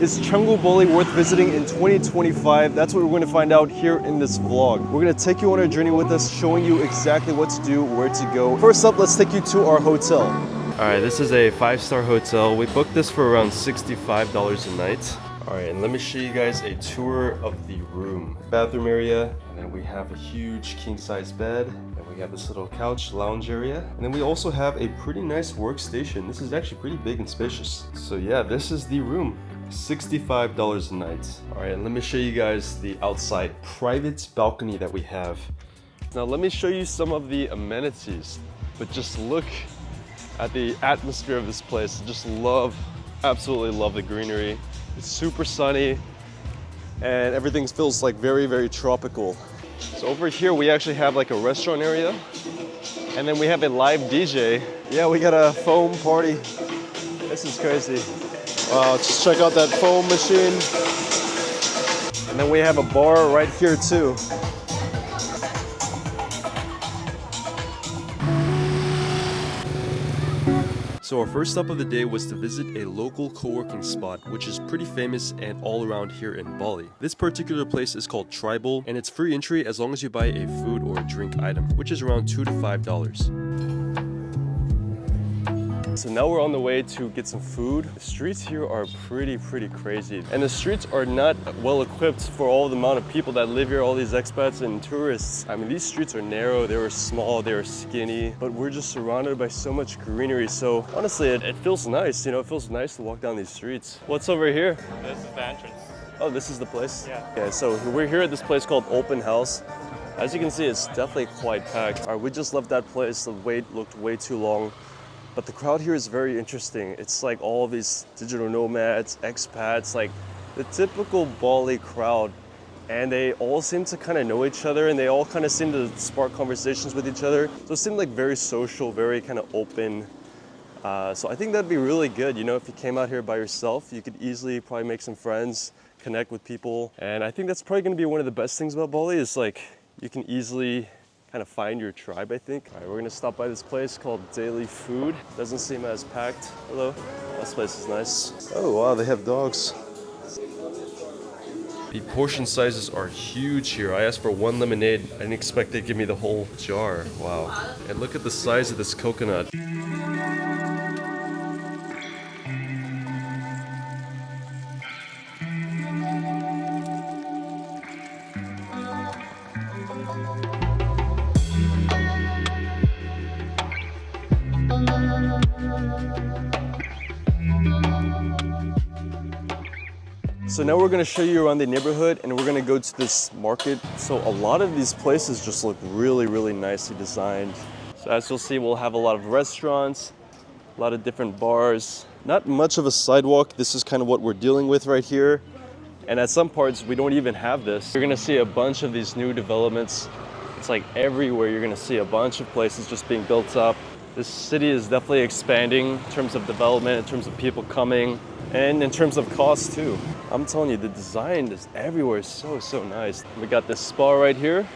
Is Canggu Bali worth visiting in 2025? That's what we're going to find out here in this vlog. We're going to take you on a journey with us, showing you exactly what to do, where to go. First up, let's take you to our hotel. Alright, this is a 5-star hotel. We booked this for around $65 a night. Alright, and let me show you guys a tour of the room. Bathroom area, and then we have a huge king-size bed, and we have this little couch lounge area. And then we also have a pretty nice workstation. This is actually pretty big and spacious. So yeah, this is the room. $65 a night. Alright, and let me show you guys the outside private balcony that we have. Now let me show you some of the amenities, but just look at the atmosphere of this place. Just absolutely love the greenery. It's super sunny and everything feels like very, very tropical. So over here we actually have like a restaurant area, and then we have a live DJ. Yeah, we got a foam party. This is crazy. Wow, just check out that foam machine. And then we have a bar right here too. So our first stop of the day was to visit a local co-working spot, which is pretty famous and all around here in Bali. This particular place is called Tribal, and it's free entry as long as you buy a food or a drink item, which is around $2 to $5. So now we're on the way to get some food. The streets here are pretty crazy. And the streets are not well equipped for all the amount of people that live here, all these expats and tourists. I mean, these streets are narrow, they were small, they were skinny, but we're just surrounded by so much greenery. So honestly, it feels nice, you know, it feels nice to walk down these streets. What's over here? This is the entrance. Oh, this is the place? Yeah. Okay, so we're here at this place called Open House. As you can see, it's definitely quite packed. All right, we just left that place, the wait looked way too long. But the crowd here is very interesting. It's like all of these digital nomads, expats, like the typical Bali crowd. And they all seem to kind of know each other, and they all kind of seem to spark conversations with each other. So it seemed like very social, very kind of open. So I think that'd be really good. You know, if you came out here by yourself, you could easily probably make some friends, connect with people. And I think that's probably gonna be one of the best things about Bali is like, you can easily kind of find your tribe, I think. All right, we're gonna stop by this place called Daily Food. Doesn't seem as packed. Hello. This place is nice. Oh wow, they have dogs. The portion sizes are huge here. I asked for one lemonade. I didn't expect they'd give me the whole jar. Wow. And look at the size of this coconut. So now we're gonna show you around the neighborhood, and we're gonna go to this market. So a lot of these places just look really nicely designed. So as you'll see, we'll have a lot of restaurants, a lot of different bars. Not much of a sidewalk. This is kind of what we're dealing with right here. And at some parts, we don't even have this. You're gonna see a bunch of these new developments. It's like everywhere you're gonna see a bunch of places just being built up. This city is definitely expanding in terms of development, in terms of people coming, and in terms of cost too. I'm telling you, the design is everywhere. It's so nice. We got this spa right here.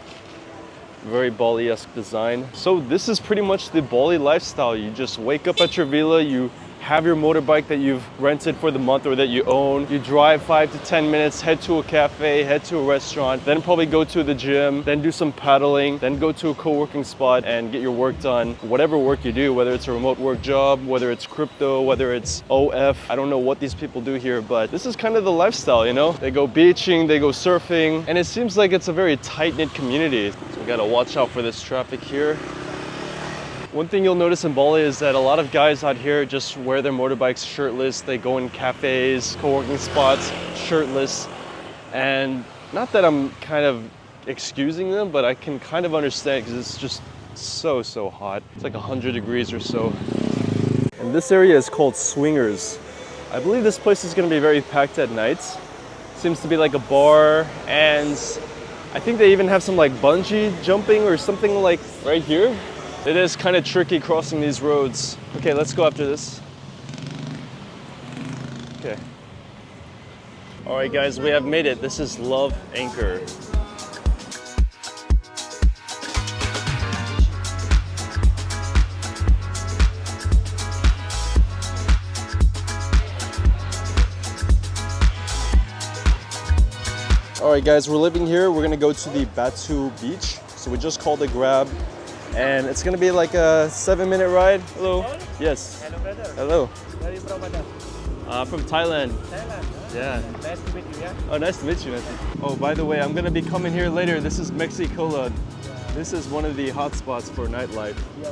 Very Bali-esque design. So this is pretty much the Bali lifestyle. You just wake up at your villa, you have your motorbike that you've rented for the month or that you own. You drive 5 to 10 minutes, head to a cafe, head to a restaurant, then probably go to the gym, then do some paddling, then go to a co-working spot and get your work done. Whatever work you do, whether it's a remote work job, whether it's crypto, whether it's OF, I don't know what these people do here, but this is kind of the lifestyle, you know? They go beaching, they go surfing, and it seems like it's a very tight-knit community. So we gotta watch out for this traffic here. One thing you'll notice in Bali is that a lot of guys out here just wear their motorbikes shirtless. They go in cafes, co-working spots, shirtless. And not that I'm kind of excusing them, but I can kind of understand because it's just so hot. It's like 100 degrees or so. And this area is called Swingers. I believe this place is gonna be very packed at night. Seems to be like a bar, and I think they even have some like bungee jumping or something like right here. It is kind of tricky crossing these roads. Okay, let's go after this. Okay. All right, guys, we have made it. This is Love Anchor. All right, guys, we're leaving here. We're gonna go to the Batu beach. So we just called a Grab, and it's gonna be like a 7-minute ride. Hello. Yes. Hello, brother. Hello. Where are you from, madam? From Thailand. Thailand. Yeah. Nice to meet you, yeah? Oh, nice to meet you, man. Oh, by the way, I'm gonna be coming here later. This is Mexicola. This is one of the hot spots for nightlife. Yeah.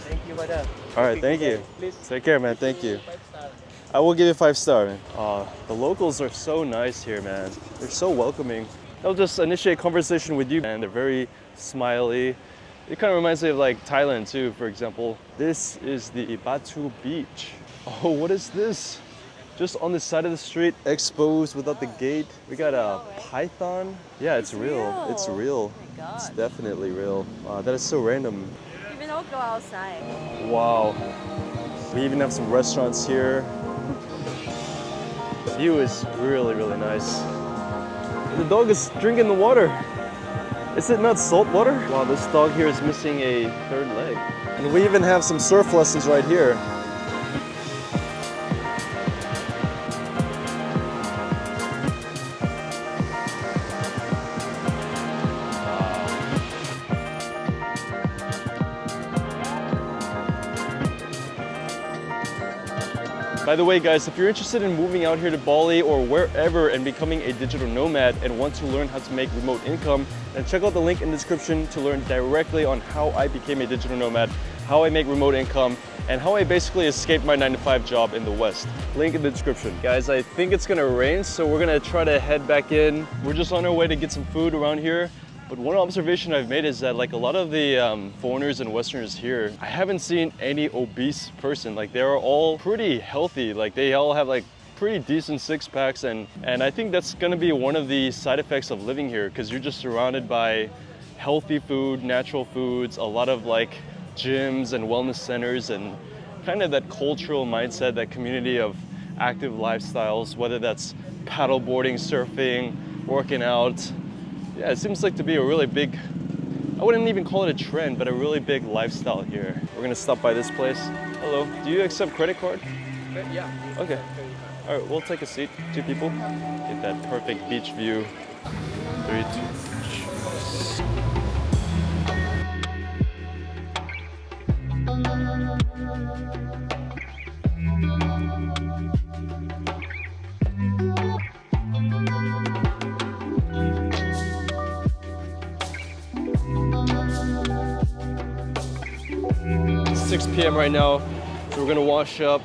Thank you, madam. All right, thank you. Please. Take care, man. Thank you. 5-star. I will give you 5-star, man. The locals are so nice here, man. They're so welcoming. They'll just initiate conversation with you, and they're very smiley. It kind of reminds me of like Thailand too, for example. This is the Batu beach. Oh, what is this? Just on the side of the street, exposed without the gate. We got a python. Yeah, it's real. It's real. Oh my God. It's definitely real. Wow, that is so random. Even I'll go outside. Wow. We even have some restaurants here. The view is really, really nice. The dog is drinking the water. Is it not salt water? Wow, this dog here is missing a third leg. And we even have some surf lessons right here. By the way, guys, if you're interested in moving out here to Bali or wherever and becoming a digital nomad and want to learn how to make remote income, then check out the link in the description to learn directly on how I became a digital nomad, how I make remote income, and how I basically escaped my 9-to-5 job in the West. Link in the description. Guys, I think it's gonna rain, so we're gonna try to head back in. We're just on our way to get some food around here. But one observation I've made is that like a lot of the foreigners and Westerners here, I haven't seen any obese person. Like they're all pretty healthy. Like they all have like pretty decent six packs, and I think that's gonna be one of the side effects of living here, because you're just surrounded by healthy food, natural foods, a lot of like gyms and wellness centers, and kind of that cultural mindset, that community of active lifestyles, whether that's paddleboarding, surfing, working out. Yeah, it seems like to be a really big, I wouldn't even call it a trend, but a really big lifestyle here. We're gonna stop by this place. Hello, do you accept credit card? Yeah. Okay. All right, we'll take a seat, 2 people. Get that perfect beach view. 3, 2. 6 p.m. right now, so we're gonna wash up,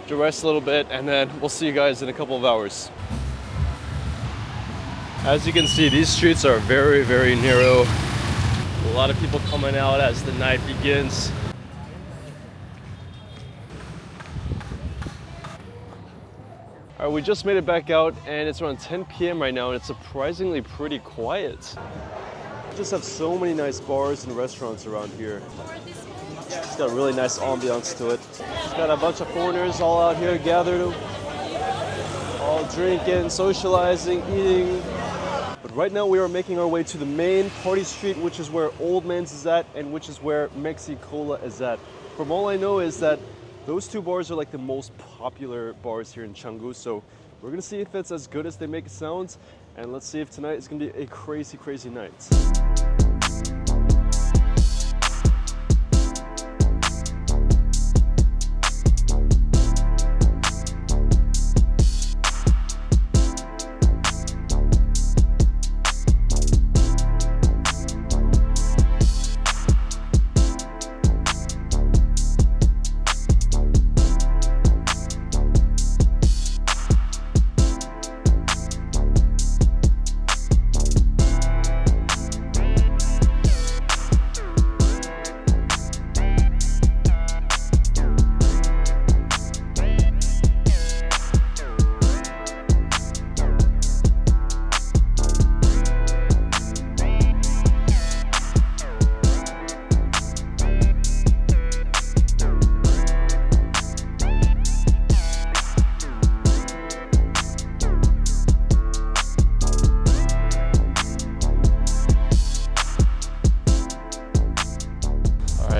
to rest a little bit, and then we'll see you guys in a couple of hours. As you can see, these streets are very, very narrow. A lot of people coming out as the night begins. All right, we just made it back out, and it's around 10 p.m. right now, and it's surprisingly pretty quiet. We just have so many nice bars and restaurants around here. It's got a really nice ambiance to it. It's got a bunch of foreigners all out here gathered, all drinking, socializing, eating. But right now we are making our way to the main party street, which is where Old Man's is at, and which is where Mexicola is at. From all I know is that those 2 bars are like the most popular bars here in Canggu, so we're gonna see if it's as good as they make it sound, and let's see if tonight is gonna be a crazy, crazy night.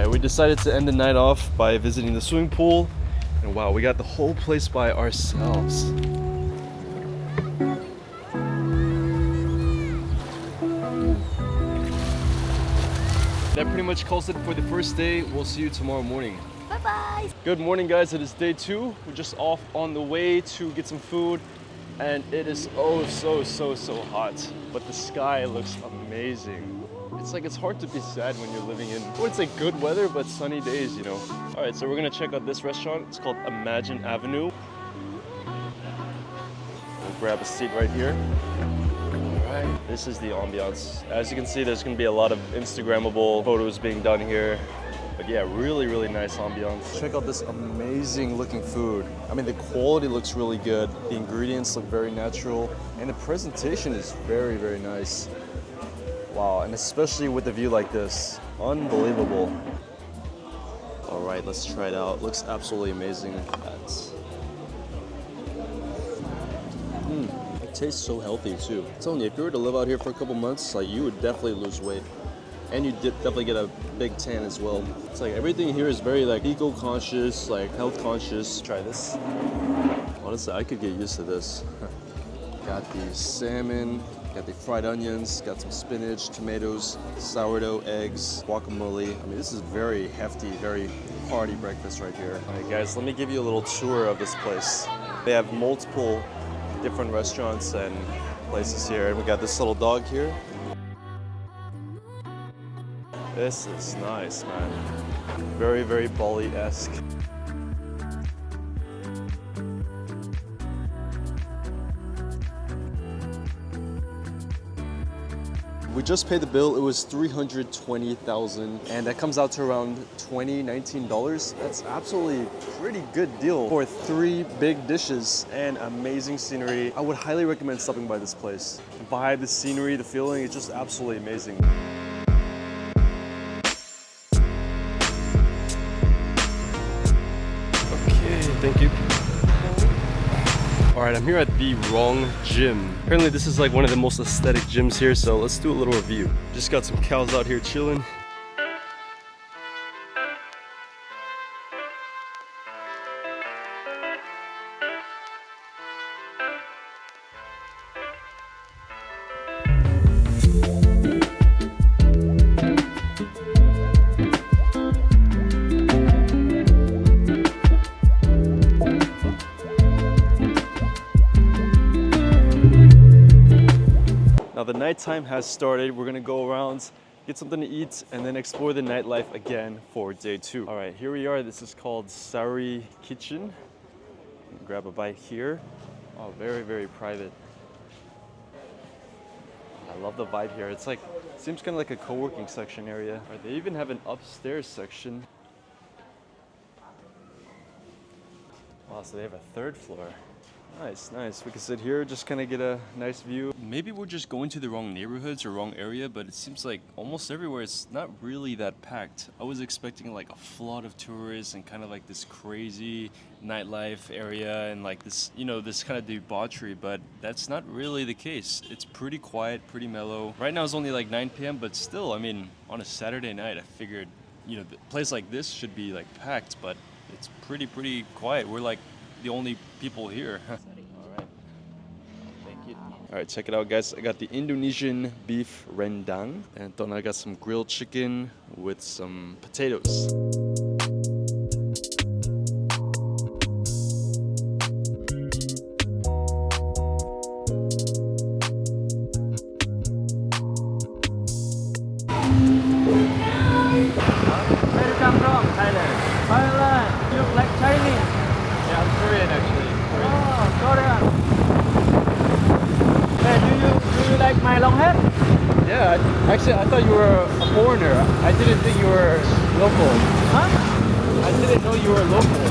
We decided to end the night off by visiting the swimming pool, and wow, we got the whole place by ourselves. that pretty much calls it for the first day. We'll see you tomorrow morning. Bye-bye. Good morning, guys. It is day 2. We're just off on the way to get some food, and it is so hot. But the sky looks amazing. It's like it's hard to be sad when you're living in, well, it's like good weather but sunny days, you know. All right, so we're gonna check out this restaurant. It's called Imagine Avenue. We'll grab a seat right here. All right, this is the ambiance. As you can see, there's gonna be a lot of Instagrammable photos being done here. But yeah, really nice ambiance. Check out this amazing looking food. I mean, the quality looks really good. The ingredients look very natural, and the presentation is very nice. Wow, and especially with a view like this, unbelievable. All right, let's try it out. Looks absolutely amazing. It tastes so healthy too. I'm telling you, if you were to live out here for a couple months, like you would definitely lose weight. And you definitely get a big tan as well. It's like everything here is very like eco-conscious, like health-conscious. Try this. Honestly, I could get used to this. Got the salmon, got the fried onions, got some spinach, tomatoes, sourdough, eggs, guacamole. I mean, this is very hefty, very hearty breakfast right here. All right, guys, let me give you a little tour of this place. They have multiple different restaurants and places here. And we got this little dog here. This is nice, man. Very Bali-esque. We just paid the bill. It was $320,000, and that comes out to around $19. That's absolutely pretty good deal for 3 big dishes and amazing scenery. I would highly recommend stopping by this place. The vibe, the scenery, the feeling, it's just absolutely amazing. Okay, thank you. All right, I'm here at the wrong gym. Apparently this is like one of the most aesthetic gyms here, so let's do a little review. Just got some cows out here chilling. Now the nighttime has started. We're gonna go around, get something to eat, and then explore the nightlife again for day 2. All right, here we are. This is called Sari Kitchen. Grab a bite here. Oh, very private. I love the vibe here. It's like, seems kind of like a co-working section area. All right, they even have an upstairs section. Wow, so they have a 3rd floor. Nice. We can sit here, just kind of get a nice view. Maybe we're just going to the wrong neighborhoods or wrong area, but it seems like almost everywhere it's not really that packed. I was expecting like a flood of tourists and kind of like this crazy nightlife area and like this, you know, this kind of debauchery, but that's not really the case. It's pretty quiet, pretty mellow. Right now it's only like 9 p.m., but still, I mean, on a Saturday night, I figured, you know, a place like this should be like packed, but it's pretty quiet. We're like the only people here. All right. Thank you. All right, check it out, guys. I got the Indonesian beef rendang, and then I got some grilled chicken with some potatoes. Where you come from? Thailand. Thailand. You look like Chinese. Yeah, I'm Korean actually. Oh, Korean. Hey, do you like my long hair? Yeah, actually, I thought you were a foreigner. I didn't think you were local. Huh? I didn't know you were local.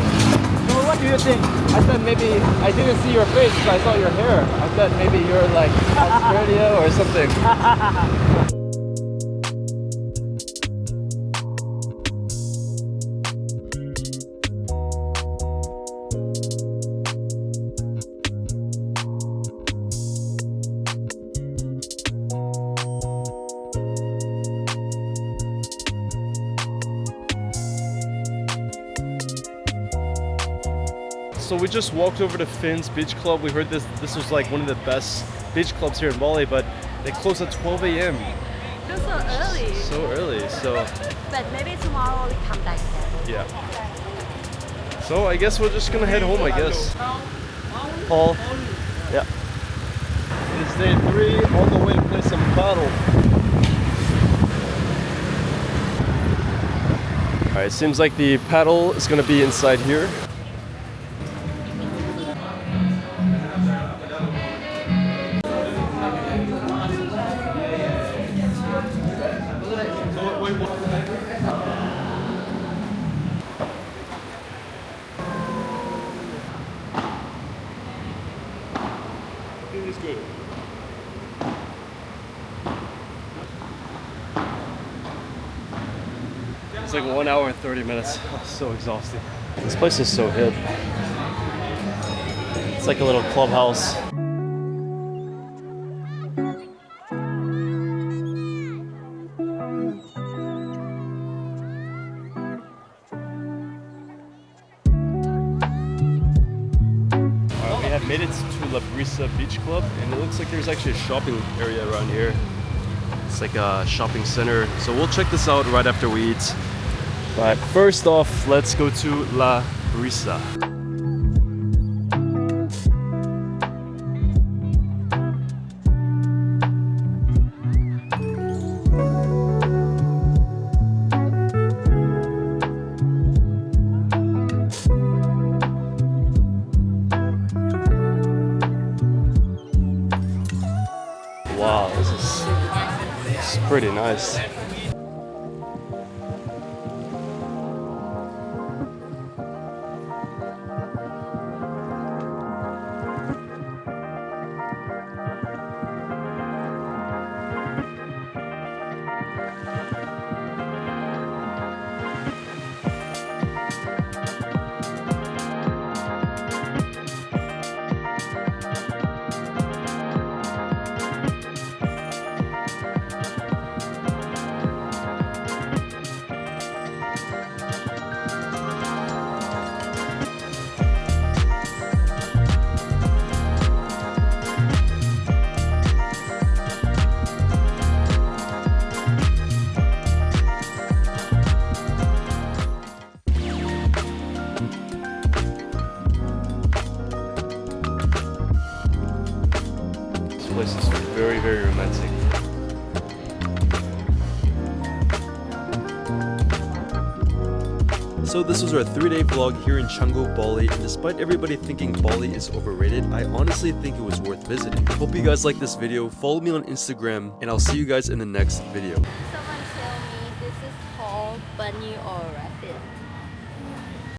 So what do you think? I thought maybe, I didn't see your face, so I saw your hair. I thought maybe you're like Australia or something. So we just walked over to Finn's Beach Club. We heard this was like one of the best beach clubs here in Bali, but they close at 12 a.m. You're so early. So early, so But maybe tomorrow we come back then. yeah. So I guess we're just gonna head home, I guess. Paul. Yeah. It's day 3, on the way to play some paddle. Alright, it seems like the paddle is gonna be inside here. Good. It's like 1 hour and 30 minutes. Oh, so exhausting. This place is so hip. It's like a little clubhouse. Made it to La Brisa Beach Club, and it looks like there's actually a shopping area around here. It's like a shopping center, so we'll check this out right after we eat. But first off, let's go to La Brisa. Wow, this is pretty nice. This place is very, very romantic. So this was our 3-day vlog here in Canggu, Bali, and despite everybody thinking Bali is overrated, I honestly think it was worth visiting. Hope you guys liked this video, follow me on Instagram, and I'll see you guys in the next video. Someone tell me this is called bunny or rabbit.